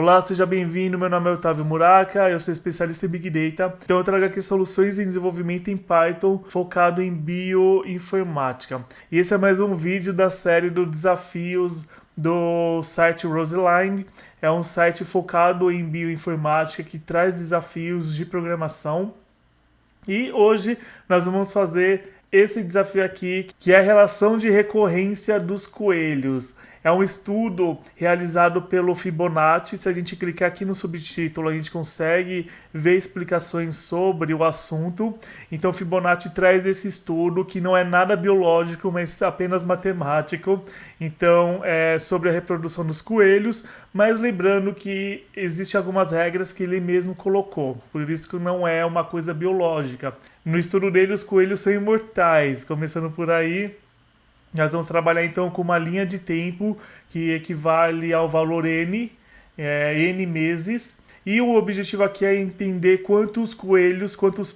Olá, seja bem-vindo. Meu nome é Otávio Muraca, eu sou especialista em Big Data. Então eu trago aqui soluções em desenvolvimento em Python focado em bioinformática. E esse é mais um vídeo da série dos desafios do site Roseline. É um site focado em bioinformática que traz desafios de programação. E hoje nós vamos fazer esse desafio aqui, que é a relação de recorrência dos coelhos. É um estudo realizado pelo Fibonacci. Se a gente clicar aqui no subtítulo, a gente consegue ver explicações sobre o assunto. Então, Fibonacci traz esse estudo que não é nada biológico, mas apenas matemático. Então, é sobre a reprodução dos coelhos, mas lembrando que existem algumas regras que ele mesmo colocou. Por isso que não é uma coisa biológica. No estudo dele, os coelhos são imortais. Começando por aí, nós vamos trabalhar então com uma linha de tempo que equivale ao valor n, n meses. E o objetivo aqui é entender quantos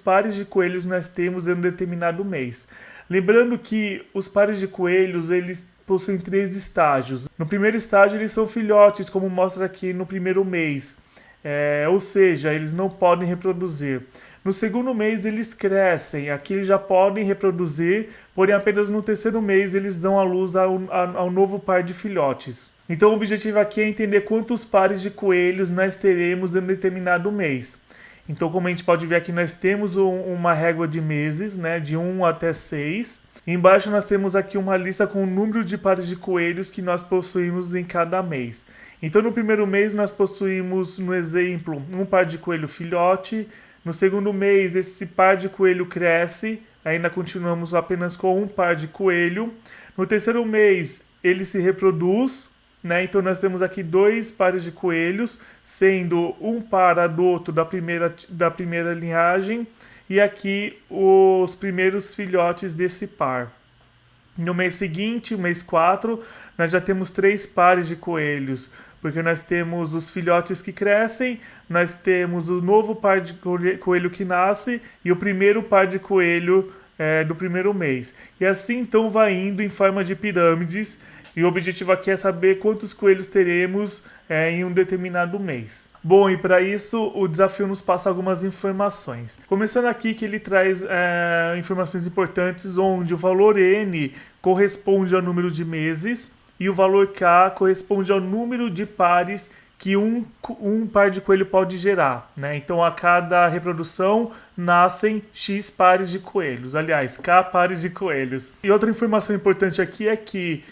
pares de coelhos nós temos em um determinado mês. Lembrando que os pares de coelhos, eles possuem 3 estágios. No primeiro estágio, eles são filhotes, como mostra aqui no primeiro mês. Ou seja, eles não podem reproduzir. No segundo mês eles crescem, aqui eles já podem reproduzir, porém apenas no terceiro mês eles dão à luz ao novo par de filhotes. Então o objetivo aqui é entender quantos pares de coelhos nós teremos em um determinado mês. Então, como a gente pode ver aqui, nós temos uma régua de meses, né, de 1 até 6. Embaixo nós temos aqui uma lista com o número de pares de coelhos que nós possuímos em cada mês. Então no primeiro mês nós possuímos, no exemplo, um par de coelho filhote. No segundo mês, esse par de coelho cresce, ainda continuamos apenas com um par de coelho. No terceiro mês, ele se reproduz, né? Então nós temos aqui 2 pares de coelhos, sendo um par adulto da primeira linhagem e aqui os primeiros filhotes desse par. No mês seguinte, o mês 4, nós já temos 3 pares de coelhos, porque nós temos os filhotes que crescem, nós temos o novo par de coelho que nasce e o primeiro par de coelho do primeiro mês. E assim então vai indo em forma de pirâmides, e o objetivo aqui é saber quantos coelhos teremos em um determinado mês. Bom, e para isso o desafio nos passa algumas informações. Começando aqui que ele traz informações importantes, onde o valor n corresponde ao número de meses e o valor k corresponde ao número de pares que um par de coelho pode gerar, né? Então, a cada reprodução nascem x pares de coelhos, aliás, k pares de coelhos. E outra informação importante aqui é que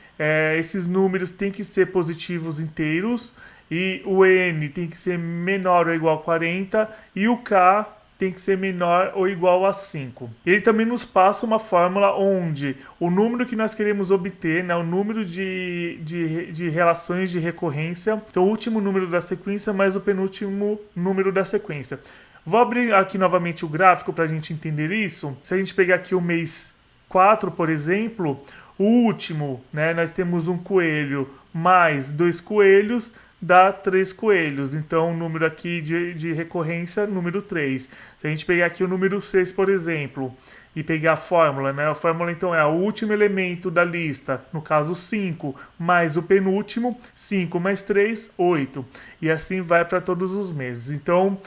esses números têm que ser positivos inteiros, e o n tem que ser menor ou igual a 40 e o k tem que ser menor ou igual a 5. Ele também nos passa uma fórmula onde o número que nós queremos obter, né, o número de relações de recorrência, então o último número da sequência mais o penúltimo número da sequência. Vou abrir aqui novamente o gráfico para a gente entender isso. Se a gente pegar aqui o mês 4, por exemplo, o último, né, nós temos um coelho mais 2 coelhos, dá 3 coelhos. Então, o número aqui de recorrência, número 3. Se a gente pegar aqui o número 6, por exemplo, e pegar a fórmula, né? A fórmula, então, é o último elemento da lista, no caso 5, mais o penúltimo, 5 mais 3, 8. E assim vai para todos os meses. Então,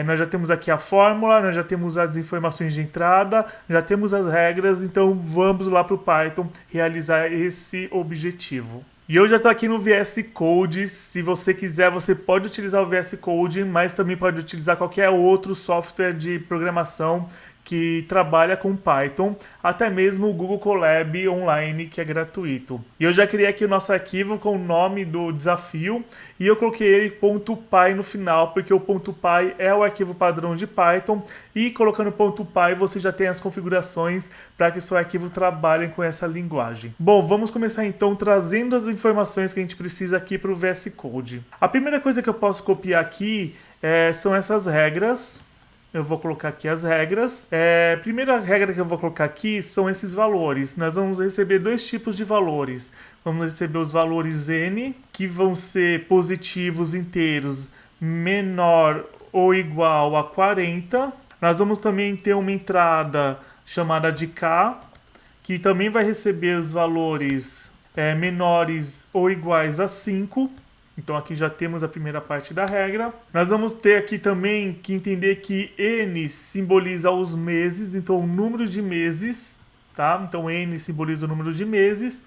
nós já temos aqui a fórmula, nós já temos as informações de entrada, já temos as regras, então vamos lá para o Python realizar esse objetivo. E eu já estou aqui no VS Code. Se você quiser, você pode utilizar o VS Code, mas também pode utilizar qualquer outro software de programação que trabalha com Python, até mesmo o Google Colab Online, que é gratuito. E eu já criei aqui o nosso arquivo com o nome do desafio e eu coloquei ele .py no final, porque o .py é o arquivo padrão de Python, e colocando .py você já tem as configurações para que o seu arquivo trabalhe com essa linguagem. Bom, vamos começar então trazendo as informações que a gente precisa aqui para o VS Code. A primeira coisa que eu posso copiar aqui são essas regras. Eu vou colocar aqui as regras. A primeira regra que eu vou colocar aqui são esses valores. Nós vamos receber 2 tipos de valores. Vamos receber os valores n, que vão ser positivos inteiros menor ou igual a 40. Nós vamos também ter uma entrada chamada de k, que também vai receber os valores menores ou iguais a 5. Então aqui já temos a primeira parte da regra. Nós vamos ter aqui também que entender que N simboliza os meses, então o número de meses, tá? Então N simboliza o número de meses.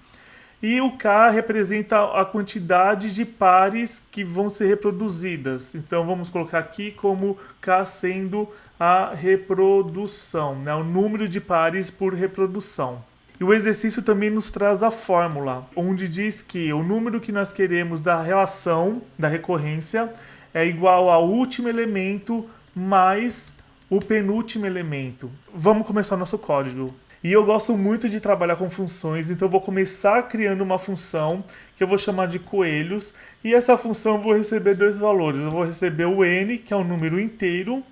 E o K representa a quantidade de pares que vão ser reproduzidas. Então vamos colocar aqui como K sendo a reprodução, né? O número de pares por reprodução. E o exercício também nos traz a fórmula, onde diz que o número que nós queremos da relação, da recorrência, é igual ao último elemento mais o penúltimo elemento. Vamos começar o nosso código. E eu gosto muito de trabalhar com funções, então eu vou começar criando uma função que eu vou chamar de coelhos. E essa função eu vou receber dois valores. Eu vou receber o n, que é um número inteiro,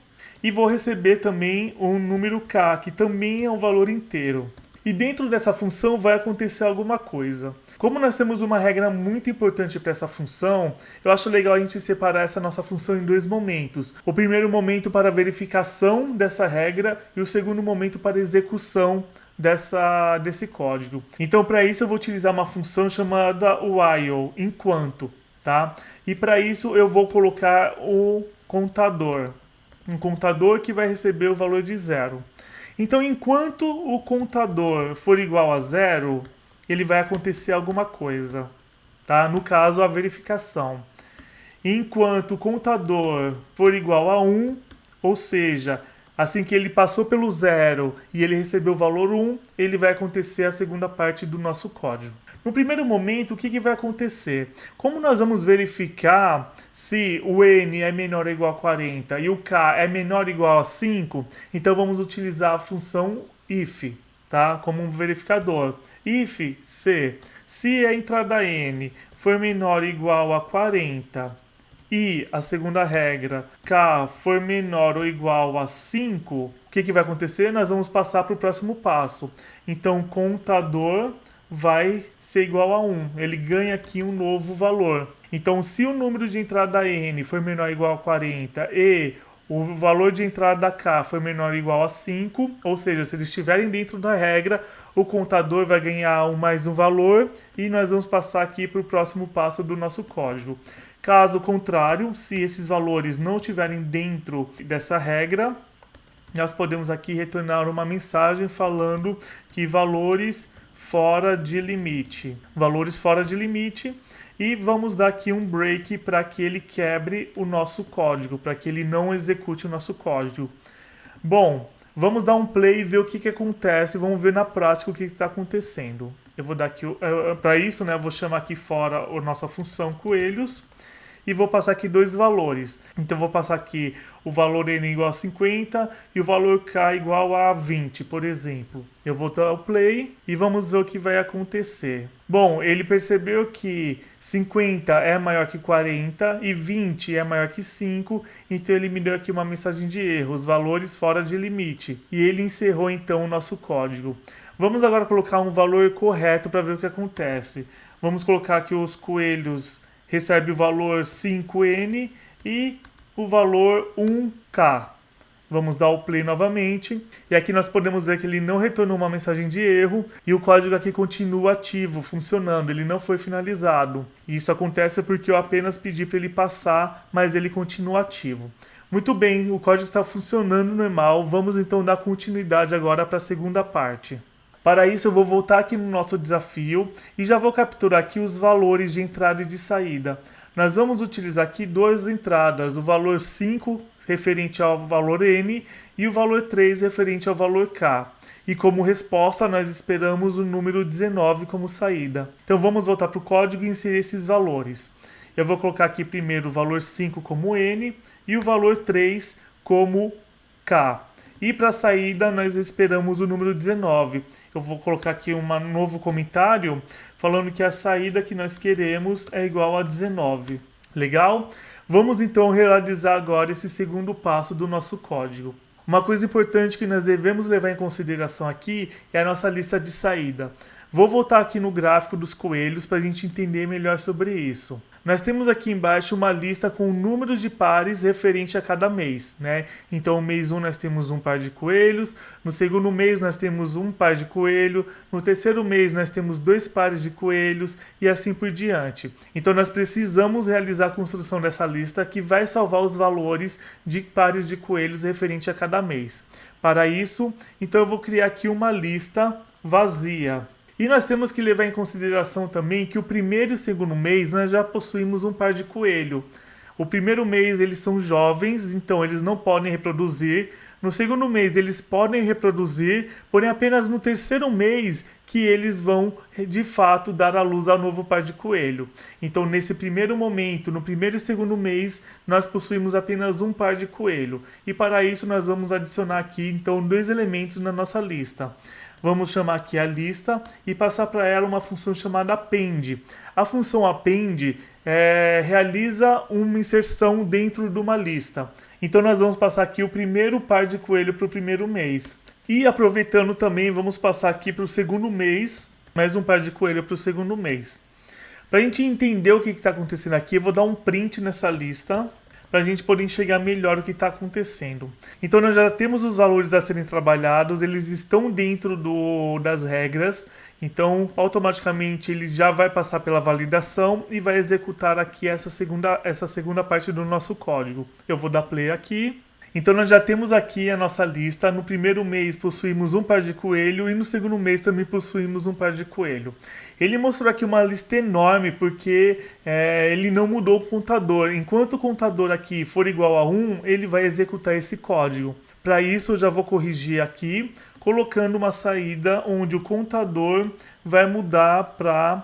e vou receber também o número k, que também é um valor inteiro. E dentro dessa função vai acontecer alguma coisa. Como nós temos uma regra muito importante para essa função, eu acho legal a gente separar essa nossa função em dois momentos. O primeiro momento para a verificação dessa regra e o segundo momento para a execução desse código. Então, para isso eu vou utilizar uma função chamada while, enquanto, tá? E para isso eu vou colocar o contador. Um contador que vai receber o valor de 0. Então, enquanto o contador for igual a 0, ele vai acontecer alguma coisa, tá? No caso, a verificação. Enquanto o contador for igual a 1, ou seja, assim que ele passou pelo 0 e ele recebeu o valor 1, ele vai acontecer a segunda parte do nosso código. No primeiro momento, o que vai acontecer? Como nós vamos verificar se o n é menor ou igual a 40 e o k é menor ou igual a 5, então vamos utilizar a função if, tá? Como um verificador. If se a entrada n for menor ou igual a 40 e a segunda regra, k for menor ou igual a 5, o que vai acontecer? Nós vamos passar para o próximo passo. Então, contador vai ser igual a 1. Ele ganha aqui um novo valor. Então, se o número de entrada n for menor ou igual a 40 e o valor de entrada k for menor ou igual a 5, ou seja, se eles estiverem dentro da regra, o contador vai ganhar mais um valor e nós vamos passar aqui para o próximo passo do nosso código. Caso contrário, se esses valores não estiverem dentro dessa regra, nós podemos aqui retornar uma mensagem falando que valores fora de limite. Valores fora de limite. E vamos dar aqui um break para que ele quebre o nosso código, para que ele não execute o nosso código. Bom, vamos dar um play e ver o que acontece. Vamos ver na prática o que está acontecendo. Eu vou dar aqui, para isso, né, eu vou chamar aqui fora a nossa função coelhos. E vou passar aqui dois valores. Então, eu vou passar aqui o valor n igual a 50 e o valor k igual a 20, por exemplo. Eu vou dar o play e vamos ver o que vai acontecer. Bom, ele percebeu que 50 é maior que 40 e 20 é maior que 5, então ele me deu aqui uma mensagem de erro, os valores fora de limite. E ele encerrou então o nosso código. Vamos agora colocar um valor correto para ver o que acontece. Vamos colocar aqui os coelhos recebe o valor 5n e o valor 1k. Vamos dar o play novamente. E aqui nós podemos ver que ele não retornou uma mensagem de erro e o código aqui continua ativo, funcionando. Ele não foi finalizado. E isso acontece porque eu apenas pedi para ele passar, mas ele continua ativo. Muito bem, o código está funcionando normal. Vamos então dar continuidade agora para a segunda parte. Para isso eu vou voltar aqui no nosso desafio e já vou capturar aqui os valores de entrada e de saída. Nós vamos utilizar aqui duas entradas, o valor 5 referente ao valor n e o valor 3 referente ao valor k. E como resposta nós esperamos o número 19 como saída. Então vamos voltar para o código e inserir esses valores. Eu vou colocar aqui primeiro o valor 5 como n e o valor 3 como k. E para a saída nós esperamos o número 19. Eu vou colocar aqui um novo comentário falando que a saída que nós queremos é igual a 19. Legal? Vamos então realizar agora esse segundo passo do nosso código. Uma coisa importante que nós devemos levar em consideração aqui é a nossa lista de saída. Vou voltar aqui no gráfico dos coelhos para a gente entender melhor sobre isso. Nós temos aqui embaixo uma lista com números de pares referente a cada mês, né? Então, no mês 1 nós temos um par de coelhos, no segundo mês nós temos um par de coelho, no terceiro mês nós temos 2 pares de coelhos e assim por diante. Então, nós precisamos realizar a construção dessa lista que vai salvar os valores de pares de coelhos referente a cada mês. Para isso, então eu vou criar aqui uma lista vazia. E nós temos que levar em consideração também que o primeiro e o segundo mês nós já possuímos um par de coelho. O primeiro mês eles são jovens, então eles não podem reproduzir. No segundo mês eles podem reproduzir, porém apenas no terceiro mês que eles vão de fato dar à luz ao novo par de coelho. Então nesse primeiro momento, no primeiro e segundo mês, nós possuímos apenas um par de coelho. E para isso nós vamos adicionar aqui então 2 elementos na nossa lista. Vamos chamar aqui a lista e passar para ela uma função chamada append. A função append realiza uma inserção dentro de uma lista. Então nós vamos passar aqui o primeiro par de coelho para o primeiro mês. E aproveitando também, vamos passar aqui para o segundo mês, mais um par de coelho para o segundo mês. Para a gente entender o que está acontecendo aqui, eu vou dar um print nessa lista, para a gente poder enxergar melhor o que está acontecendo. Então nós já temos os valores a serem trabalhados, eles estão dentro das regras, então automaticamente ele já vai passar pela validação e vai executar aqui essa segunda parte do nosso código. Eu vou dar play aqui. Então nós já temos aqui a nossa lista. No primeiro mês possuímos um par de coelho e no segundo mês também possuímos um par de coelho. Ele mostrou aqui uma lista enorme porque ele não mudou o contador. Enquanto o contador aqui for igual a 1, ele vai executar esse código. Para isso eu já vou corrigir aqui, colocando uma saída onde o contador vai mudar para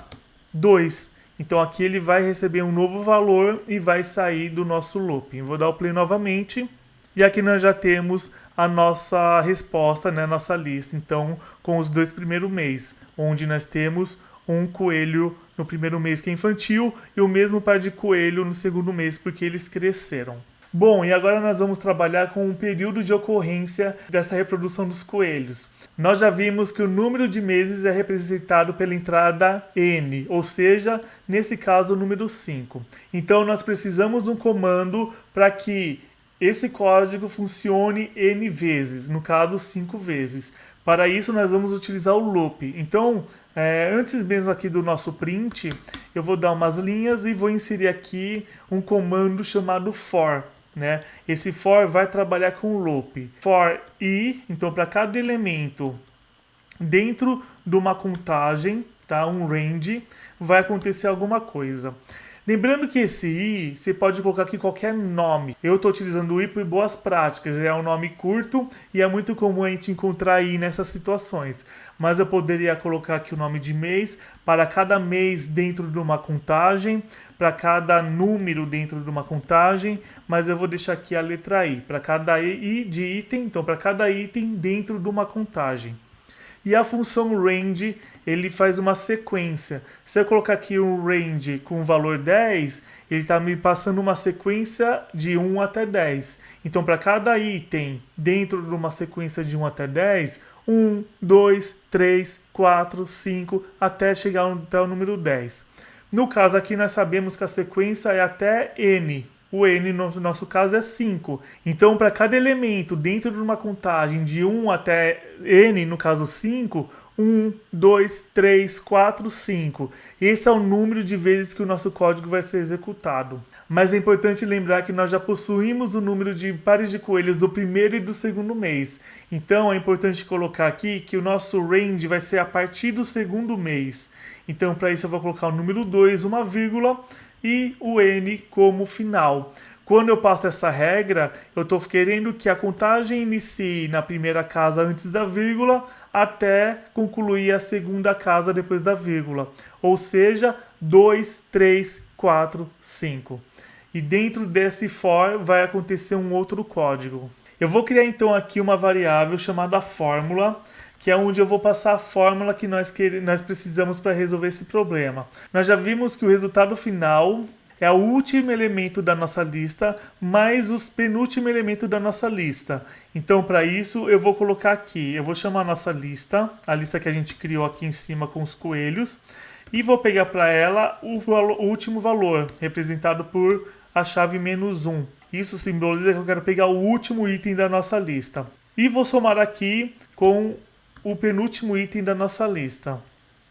2. Então aqui ele vai receber um novo valor e vai sair do nosso looping. Vou dar o play novamente. E aqui nós já temos a nossa resposta, né, a nossa lista, então, com os 2 primeiros meses, onde nós temos um coelho no primeiro mês que é infantil e o mesmo par de coelho no segundo mês, porque eles cresceram. Bom, e agora nós vamos trabalhar com o período de ocorrência dessa reprodução dos coelhos. Nós já vimos que o número de meses é representado pela entrada N, ou seja, nesse caso o número 5. Então nós precisamos de um comando para que esse código funcione N vezes, no caso 5 vezes. Para isso nós vamos utilizar o loop. Então, antes mesmo aqui do nosso print, eu vou dar umas linhas e vou inserir aqui um comando chamado for. Né? Esse for vai trabalhar com o loop. For i, então para cada elemento dentro de uma contagem, tá? Um range, vai acontecer alguma coisa. Lembrando que esse i, você pode colocar aqui qualquer nome. Eu estou utilizando o i por boas práticas, é um nome curto e é muito comum a gente encontrar i nessas situações. Mas eu poderia colocar aqui o nome de mês, para cada mês dentro de uma contagem, para cada número dentro de uma contagem, mas eu vou deixar aqui a letra i, para cada i de item, então para cada item dentro de uma contagem. E a função range, ele faz uma sequência. Se eu colocar aqui um range com o valor 10, ele está me passando uma sequência de 1 até 10. Então, para cada item dentro de uma sequência de 1 até 10, 1, 2, 3, 4, 5, até chegar até o número 10. No caso aqui, nós sabemos que a sequência é até n. O n, no nosso caso, é 5. Então, para cada elemento dentro de uma contagem de 1 até n, no caso 5, 1, 2, 3, 4, 5. Esse é o número de vezes que o nosso código vai ser executado. Mas é importante lembrar que nós já possuímos o número de pares de coelhos do primeiro e do segundo mês. Então, é importante colocar aqui que o nosso range vai ser a partir do segundo mês. Então, para isso, eu vou colocar o número 2, uma vírgula, e o n como final. Quando eu passo essa regra, eu estou querendo que a contagem inicie na primeira casa antes da vírgula até concluir a segunda casa depois da vírgula. Ou seja, 2, 3, 4, 5. E dentro desse for vai acontecer um outro código. Eu vou criar então aqui uma variável chamada fórmula, que é onde eu vou passar a fórmula que nós precisamos para resolver esse problema. Nós já vimos que o resultado final é o último elemento da nossa lista, mais o penúltimo elemento da nossa lista. Então, para isso, eu vou colocar aqui, eu vou chamar a nossa lista, a lista que a gente criou aqui em cima com os coelhos, e vou pegar para ela o último valor, representado por a chave -1. Isso simboliza que eu quero pegar o último item da nossa lista. E vou somar aqui com o penúltimo item da nossa lista.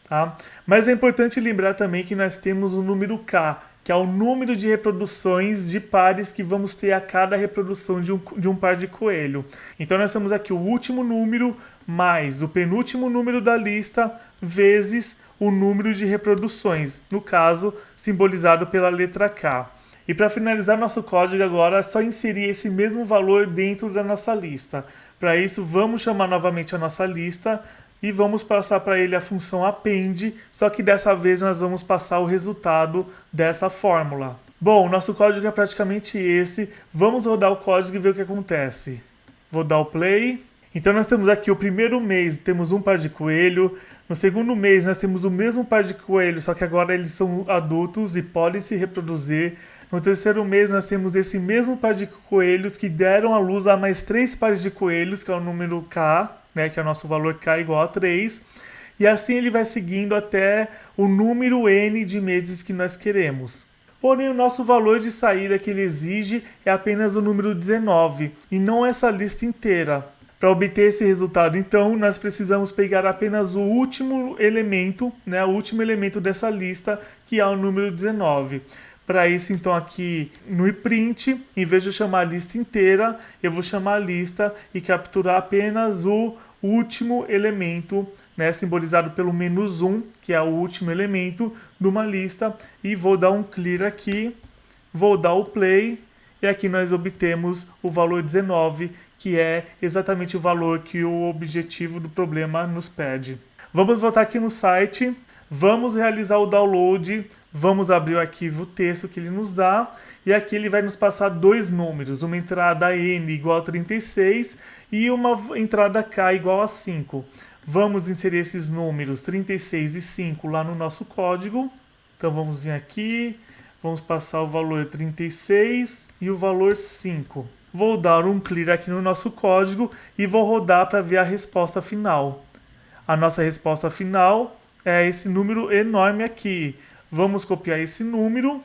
Tá? Mas é importante lembrar também que nós temos o número K, que é o número de reproduções de pares que vamos ter a cada reprodução de um par de coelho. Então nós temos aqui o último número mais o penúltimo número da lista vezes o número de reproduções, no caso simbolizado pela letra K. E para finalizar nosso código agora, é só inserir esse mesmo valor dentro da nossa lista. Para isso, vamos chamar novamente a nossa lista e vamos passar para ele a função append, só que dessa vez nós vamos passar o resultado dessa fórmula. Bom, nosso código é praticamente esse. Vamos rodar o código e ver o que acontece. Vou dar o play. Então nós temos aqui o primeiro mês, temos um par de coelho. No segundo mês nós temos o mesmo par de coelho, só que agora eles são adultos e podem se reproduzir. No terceiro mês nós temos esse mesmo par de coelhos que deram à luz a mais 3 pares de coelhos, que é o número K, né, que é o nosso valor K igual a 3. E assim ele vai seguindo até o número N de meses que nós queremos. Porém, o nosso valor de saída que ele exige é apenas o número 19, e não essa lista inteira. Para obter esse resultado, então, nós precisamos pegar apenas o último elemento, né, o último elemento dessa lista, que é o número 19. Para isso, então, aqui no print, em vez de eu chamar a lista inteira, eu vou chamar a lista e capturar apenas o último elemento, né, simbolizado pelo -1, que é o último elemento de uma lista, e vou dar um clear aqui, vou dar o play, e aqui nós obtemos o valor 19, que é exatamente o valor que o objetivo do problema nos pede. Vamos voltar aqui no site, vamos realizar o download, vamos abrir o arquivo texto que ele nos dá, e aqui ele vai nos passar dois números, uma entrada N igual a 36 e uma entrada K igual a 5. Vamos inserir esses números 36 e 5 lá no nosso código. Então vamos vir aqui, vamos passar o valor 36 e o valor 5. Vou dar um clear aqui no nosso código e vou rodar para ver a resposta final. A nossa resposta final é esse número enorme aqui. Vamos copiar esse número,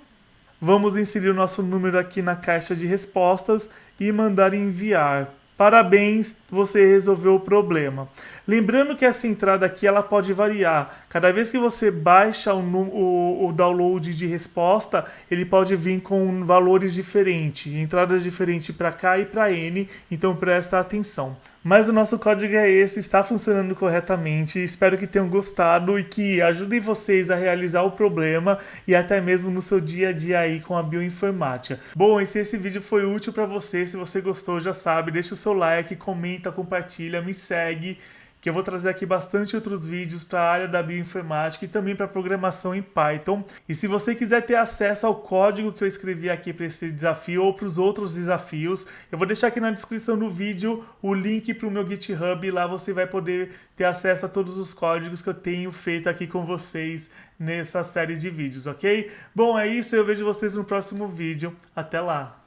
vamos inserir o nosso número aqui na caixa de respostas e mandar enviar. Parabéns, você resolveu o problema. Lembrando que essa entrada aqui ela pode variar. Cada vez que você baixa o download de resposta, ele pode vir com valores diferentes, entradas diferentes para K e para N, então presta atenção. Mas o nosso código é esse, está funcionando corretamente, espero que tenham gostado e que ajudem vocês a realizar o problema e até mesmo no seu dia a dia aí com a bioinformática. Bom, e se esse vídeo foi útil para você, se você gostou, já sabe, deixa o seu like, comenta, compartilha, me segue, que eu vou trazer aqui bastante outros vídeos para a área da bioinformática e também para programação em Python. E se você quiser ter acesso ao código que eu escrevi aqui para esse desafio ou para os outros desafios, eu vou deixar aqui na descrição do vídeo o link para o meu GitHub, e lá você vai poder ter acesso a todos os códigos que eu tenho feito aqui com vocês nessa série de vídeos, ok? Bom, é isso, eu vejo vocês no próximo vídeo. Até lá!